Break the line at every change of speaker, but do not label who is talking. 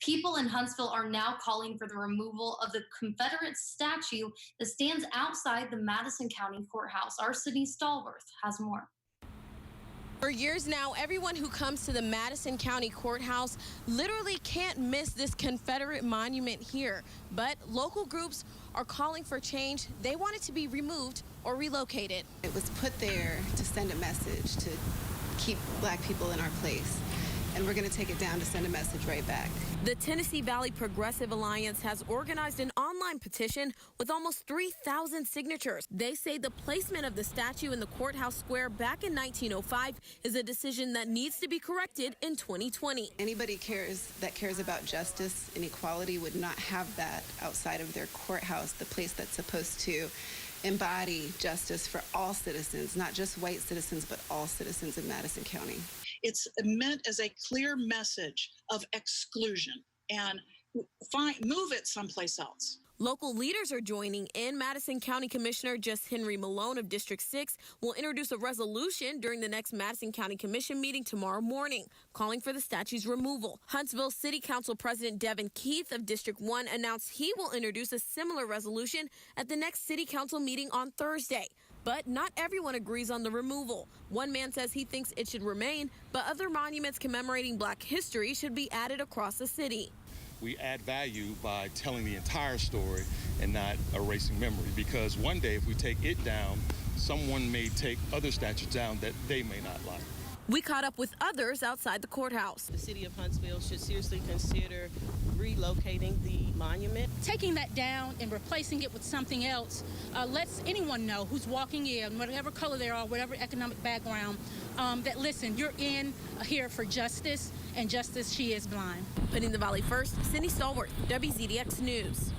People in Huntsville are now calling for the removal of the Confederate statue that stands outside the Madison County Courthouse. Our city stalwart has more.
For years now, everyone who comes to the Madison County Courthouse literally can't miss this Confederate monument here. But local groups are calling for change. They want it to be removed or relocated.
It was put there to send a message to keep black people in our place. And we're going to take it down to send a message right back.
The Tennessee Valley Progressive Alliance has organized an online petition with almost 3,000 signatures. They say the placement of the statue in the courthouse square back in 1905 is a decision that needs to be corrected in 2020.
Anybody that cares about justice and equality would not have that outside of their courthouse, the place that's supposed to embody justice for all citizens, not just white citizens, but all citizens in Madison County.
It's meant as a clear message of exclusion, and move it someplace else.
Local leaders are joining in. Madison County Commissioner Just Henry Malone of District 6 will introduce a resolution during the next Madison County Commission meeting tomorrow morning, calling for the statue's removal. Huntsville City Council President Devin Keith of District 1 announced he will introduce a similar resolution at the next City Council meeting on Thursday. But not everyone agrees on the removal. One man says he thinks it should remain, but other monuments commemorating Black history should be added across the city.
We add value by telling the entire story and not erasing memory, because one day if we take it down, someone may take other statues down that they may not like.
We caught up with others outside the courthouse.
The city of Huntsville should seriously consider relocating the monument.
Taking that down and replacing it with something else lets anyone know who's walking in, whatever color they are, whatever economic background, that listen, you're in here for justice, and justice, she is blind.
Putting the Valley first, Cindy Stallworth, WZDX News.